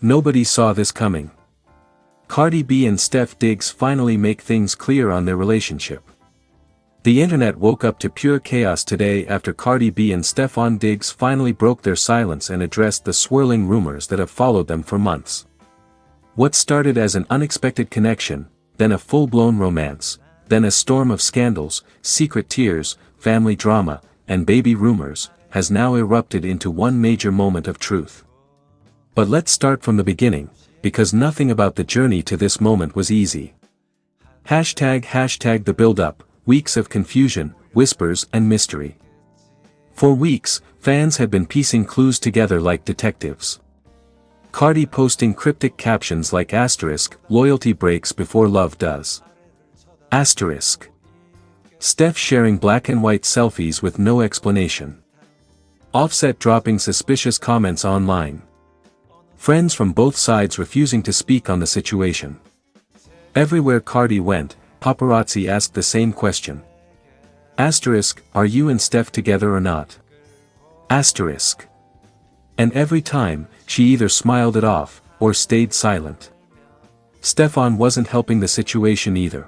Nobody saw this coming. Cardi B and Stef Diggs finally make things clear on their relationship. The internet woke up to pure chaos today after Cardi B and Stefon Diggs finally broke their silence and addressed the swirling rumors that have followed them for months. What started as an unexpected connection, then a full-blown romance, then a storm of scandals, secret tears, family drama, and baby rumors, has now erupted into one major moment of truth. But let's start from the beginning, because nothing about the journey to this moment was easy. Hashtag the build-up, weeks of confusion, whispers and mystery. For weeks, fans had been piecing clues together like detectives. Cardi posting cryptic captions like "loyalty breaks before love does." Stef sharing black and white selfies with no explanation. Offset dropping suspicious comments online. Friends from both sides refusing to speak on the situation. Everywhere Cardi went, paparazzi asked the same question. Are you and Stef together or not? And every time, she either smiled it off, or stayed silent. Stefon wasn't helping the situation either.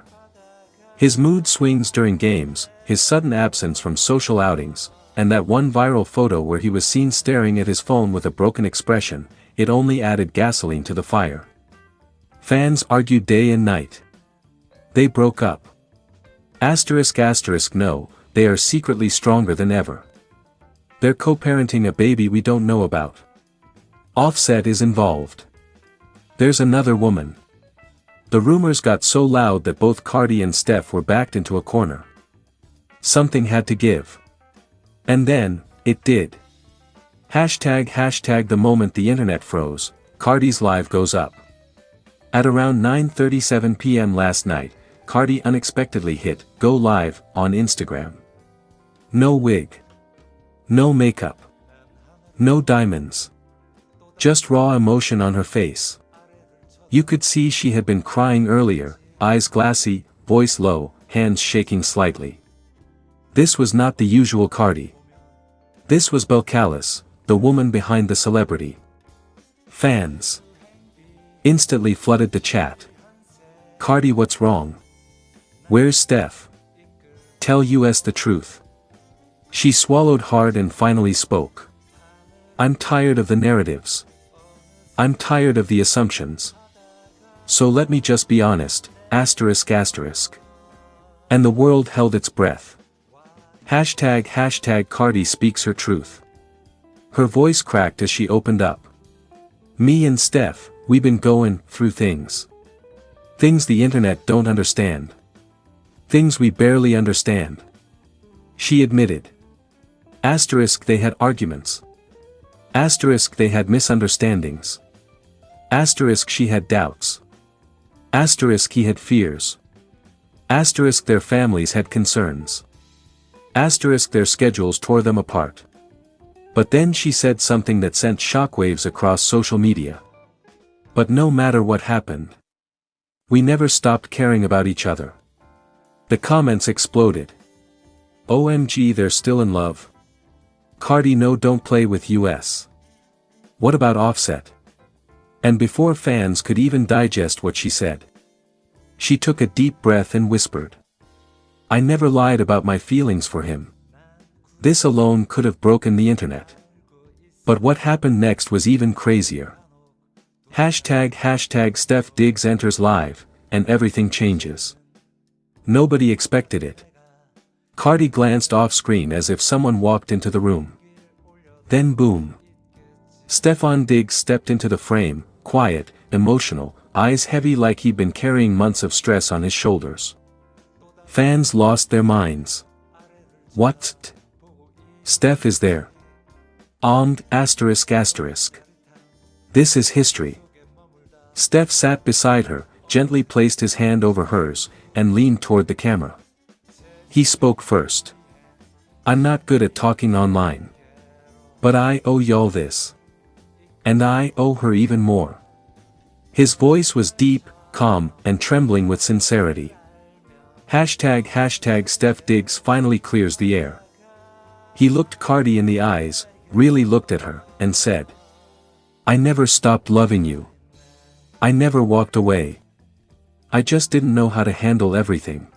His mood swings during games, his sudden absence from social outings, and that one viral photo where he was seen staring at his phone with a broken expression, it only added gasoline to the fire. Fans argued day and night. They broke up. No, they are secretly stronger than ever. They're co-parenting a baby we don't know about. Offset is involved. There's another woman. The rumors got so loud that both Cardi and Stef were backed into a corner. Something had to give. And then, it did. Hashtag the moment the internet froze, Cardi's live goes up. At around 9:37 p.m. last night, Cardi unexpectedly hit "Go Live" on Instagram. No wig. No makeup. No diamonds. Just raw emotion on her face. You could see she had been crying earlier, eyes glassy, voice low, hands shaking slightly. This was not the usual Cardi. This was Belcalis, the woman behind the celebrity. Fans instantly flooded the chat. Cardi, what's wrong? Where's Stef? Tell us the truth. She swallowed hard and finally spoke. I'm tired of the narratives. I'm tired of the assumptions. So let me just be honest, ***. And the world held its breath. Hashtag Cardi speaks her truth. Her voice cracked as she opened up. Me and Stef, we've been going through things. Things the internet don't understand. Things we barely understand. She admitted. They had arguments. They had misunderstandings. She had doubts. He had fears. Their families had concerns. Their schedules tore them apart. But then she said something that sent shockwaves across social media. But no matter what happened, we never stopped caring about each other. The comments exploded. OMG, they're still in love. Cardi, no, don't play with us. What about Offset? And before fans could even digest what she said, she took a deep breath and whispered. I never lied about my feelings for him. This alone could have broken the internet. But what happened next was even crazier. Hashtag Stef Diggs enters live, and everything changes. Nobody expected it. Cardi glanced off screen as if someone walked into the room. Then boom. Stefon Diggs stepped into the frame, quiet, emotional, eyes heavy like he'd been carrying months of stress on his shoulders. Fans lost their minds. What? Stef is there. This is history. Stef sat beside her, gently placed his hand over hers, and leaned toward the camera. He spoke first. I'm not good at talking online. But I owe y'all this. And I owe her even more. His voice was deep, calm, and trembling with sincerity. Hashtag Stef Diggs finally clears the air. He looked Cardi in the eyes, really looked at her, and said, I never stopped loving you. I never walked away. I just didn't know how to handle everything.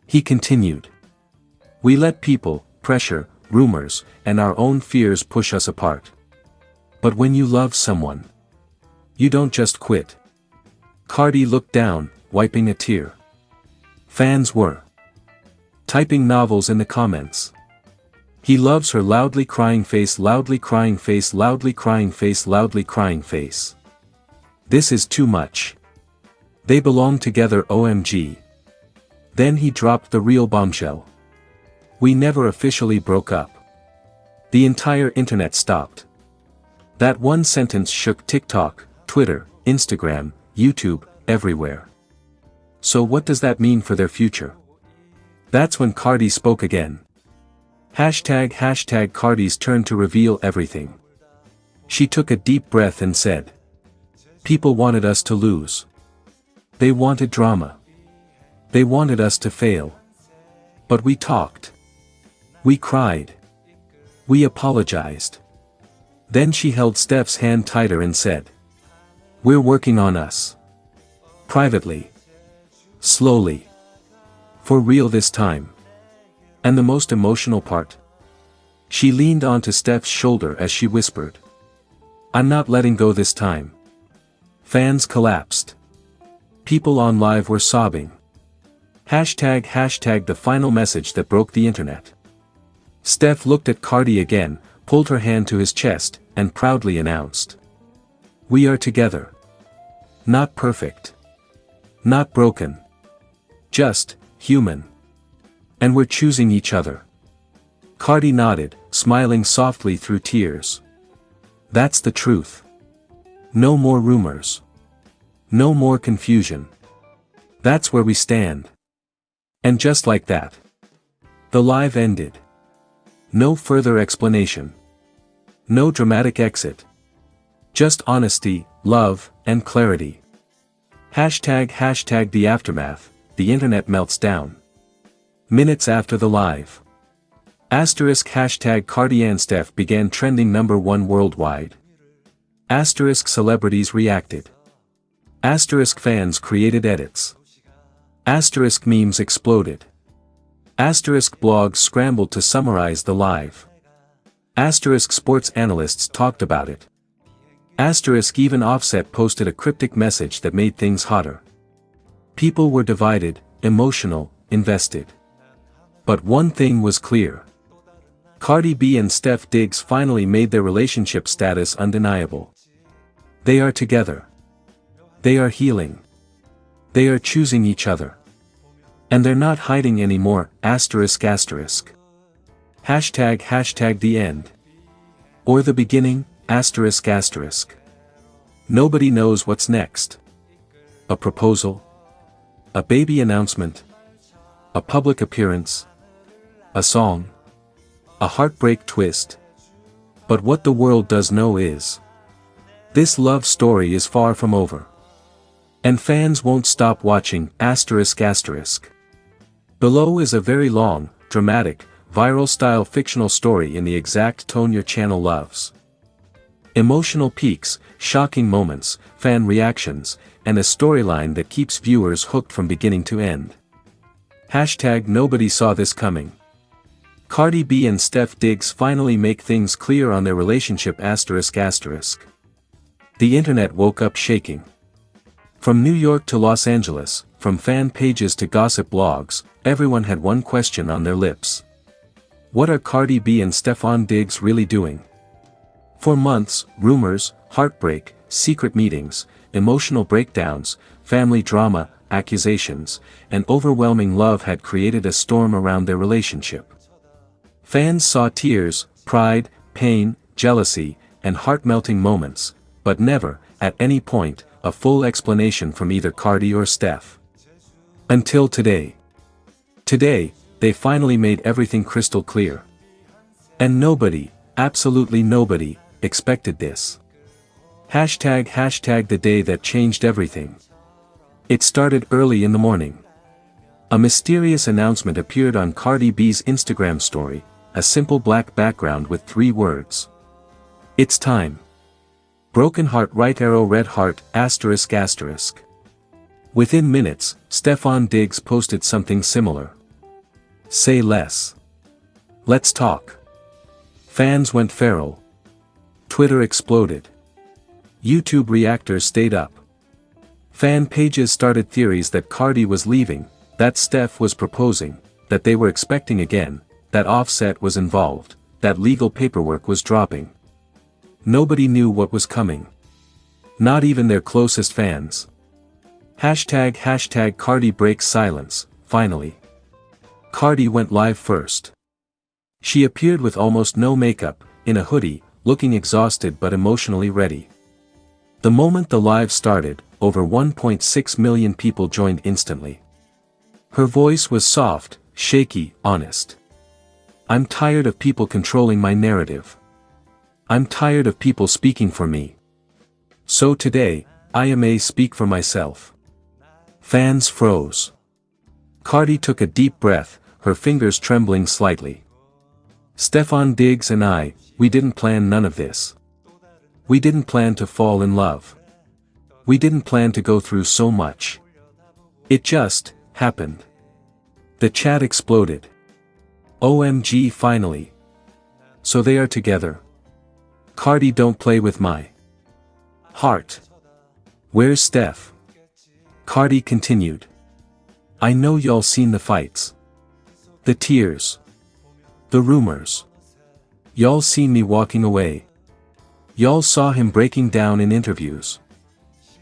He continued. We let people, pressure, rumors, and our own fears push us apart. But when you love someone, you don't just quit. Cardi looked down, wiping a tear. Fans were typing novels in the comments. He loves her loudly crying face, loudly crying face, loudly crying face, loudly crying face. This is too much. They belong together, OMG. Then he dropped the real bombshell. We never officially broke up. The entire internet stopped. That one sentence shook TikTok, Twitter, Instagram, YouTube, everywhere. So what does that mean for their future? That's when Cardi spoke again. Hashtag Cardi's turn to reveal everything. She took a deep breath and said, people wanted us to lose. They wanted drama. They wanted us to fail. But we talked. We cried. We apologized. Then she held Stef's hand tighter and said, we're working on us. Privately. Slowly. For real this time. And the most emotional part? She leaned onto Stef's shoulder as she whispered, I'm not letting go this time. Fans collapsed. People on live were sobbing. Hashtag the final message that broke the internet. Stef looked at Cardi again, pulled her hand to his chest, and proudly announced, we are together. Not perfect. Not broken. Just human. And we're choosing each other. Cardi nodded, smiling softly through tears. That's the truth. No more rumors. No more confusion. That's where we stand. And just like that, the live ended. No further explanation. No dramatic exit. Just honesty, love, and clarity. Hashtag the aftermath, the internet melts down. Minutes after the live. Hashtag Cardi and Stef began trending #1 worldwide. Celebrities reacted. Fans created edits. Memes exploded. Blogs scrambled to summarize the live. Sports analysts talked about it. Even Offset posted a cryptic message that made things hotter. People were divided, emotional, invested. But one thing was clear. Cardi B and Stef Diggs finally made their relationship status undeniable. They are together. They are healing. They are choosing each other. And they're not hiding anymore, ***. Hashtag the end. Or the beginning, ***. Nobody knows what's next. A proposal? A baby announcement? A public appearance? A song? A heartbreak twist? But what the world does know is, this love story is far from over. And fans won't stop watching, ***. Below is a very long, dramatic, viral-style fictional story in the exact tone your channel loves. Emotional peaks, shocking moments, fan reactions, and a storyline that keeps viewers hooked from beginning to end. Nobody saw this coming. Cardi B and Stef Diggs finally make things clear on their relationship ***. The internet woke up shaking. From New York to Los Angeles, from fan pages to gossip blogs, everyone had one question on their lips. What are Cardi B and Stefon Diggs really doing? For months, rumors, heartbreak, secret meetings, emotional breakdowns, family drama, accusations, and overwhelming love had created a storm around their relationship. Fans saw tears, pride, pain, jealousy, and heart-melting moments, but never, at any point, a full explanation from either Cardi or Stef. Until today. Today, they finally made everything crystal clear. And nobody, absolutely nobody, expected this. Hashtag the day that changed everything. It started early in the morning. A mysterious announcement appeared on Cardi B's Instagram story, a simple black background with 3 words. It's time. Broken heart right arrow red heart asterisk asterisk. Within minutes, Stefan Diggs posted something similar. Say less. Let's talk. Fans went feral. Twitter exploded. YouTube reactors stayed up. Fan pages started theories that Cardi was leaving, that Stef was proposing, that they were expecting again, that Offset was involved, that legal paperwork was dropping. Nobody knew what was coming. Not even their closest fans. Hashtag Cardi breaks silence, finally. Cardi went live first. She appeared with almost no makeup, in a hoodie, looking exhausted but emotionally ready. The moment the live started, over 1.6 million people joined instantly. Her voice was soft, shaky, honest. I'm tired of people controlling my narrative. I'm tired of people speaking for me. So today, I may speak for myself. Fans froze. Cardi took a deep breath, her fingers trembling slightly. Stefan Diggs and I, we didn't plan none of this. We didn't plan to fall in love. We didn't plan to go through so much. It just happened. The chat exploded. OMG finally. So they are together. Cardi don't play with my heart. Where's Stef? Cardi continued. I know y'all seen the fights. The tears. The rumors. Y'all seen me walking away. Y'all saw him breaking down in interviews.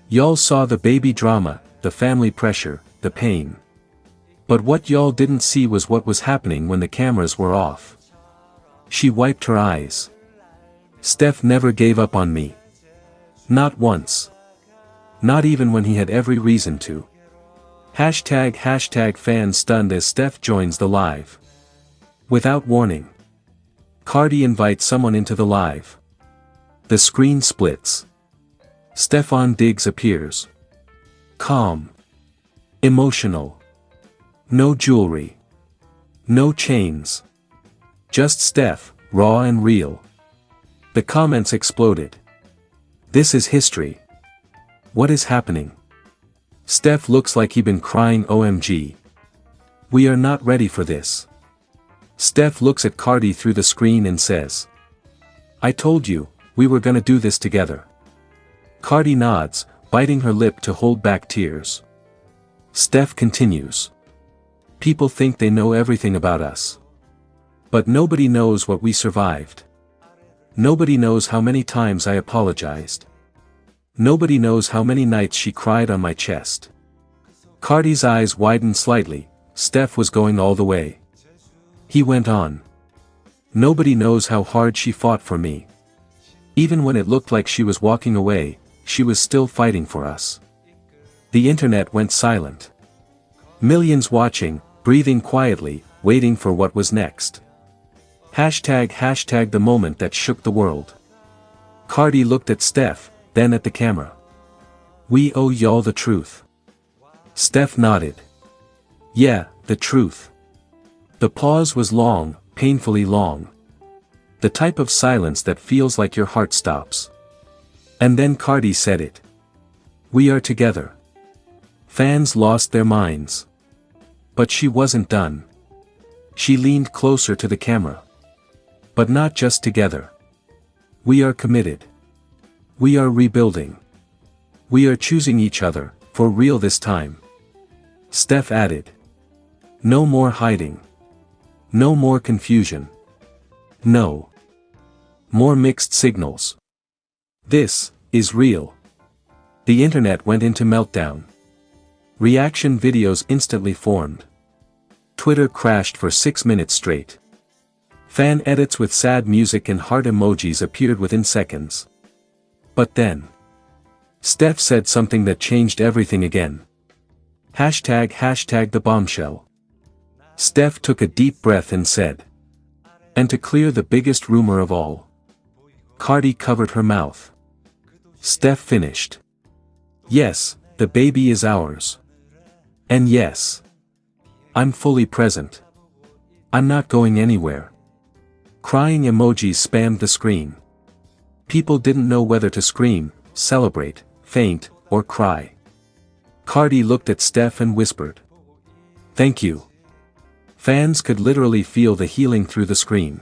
Y'all saw the baby drama, the family pressure, the pain. But what y'all didn't see was what was happening when the cameras were off. She wiped her eyes. Stef never gave up on me. Not once. Not even when he had every reason to. Hashtag fans stunned as Stef joins the live. Without warning. Cardi invites someone into the live. The screen splits. Stefan Diggs appears. Calm. Emotional. No jewelry. No chains. Just Stef, raw and real. The comments exploded. This is history. What is happening? Stef looks like he been crying OMG. We are not ready for this. Stef looks at Cardi through the screen and says. I told you, we were gonna do this together. Cardi nods, biting her lip to hold back tears. Stef continues. People think they know everything about us. But nobody knows what we survived. Nobody knows how many times I apologized. Nobody knows how many nights she cried on my chest. Cardi's eyes widened slightly. Stef was going all the way. He went on. Nobody knows how hard she fought for me. Even when it looked like she was walking away, she was still fighting for us. The internet went silent. Millions watching, breathing quietly, waiting for what was next. Hashtag the moment that shook the world. Cardi looked at Stef, then at the camera. We owe y'all the truth. Stef nodded. Yeah, the truth. The pause was long, painfully long. The type of silence that feels like your heart stops. And then Cardi said it. We are together. Fans lost their minds. But she wasn't done. She leaned closer to the camera. But not just together. We are committed. We are rebuilding. We are choosing each other, for real this time. Stef added. No more hiding. No more confusion. No more mixed signals. This is real. The internet went into meltdown. Reaction videos instantly formed. Twitter crashed for 6 minutes straight. Fan edits with sad music and heart emojis appeared within seconds. But then, Stef said something that changed everything again. Hashtag the bombshell. Stef took a deep breath and said. And to clear the biggest rumor of all. Cardi covered her mouth. Stef finished. Yes, the baby is ours. And yes, I'm fully present. I'm not going anywhere. Crying emojis spammed the screen. People didn't know whether to scream, celebrate, faint, or cry. Cardi looked at Stef and whispered, "Thank you." Fans could literally feel the healing through the screen.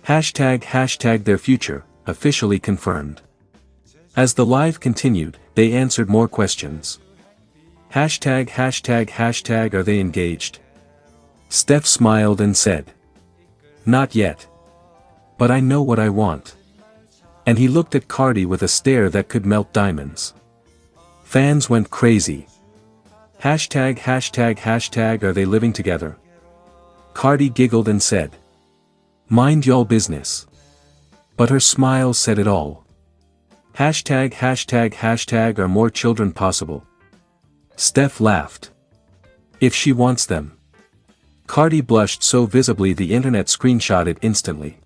Hashtag their future, officially confirmed. As the live continued, they answered more questions. Hashtag are they engaged? Stef smiled and said, "Not yet. But I know what I want." And he looked at Cardi with a stare that could melt diamonds. Fans went crazy. Hashtag are they living together? Cardi giggled and said, "Mind y'all business." But her smile said it all. Hashtag are more children possible? Stef laughed. "If she wants them." Cardi blushed so visibly the internet screenshot it instantly.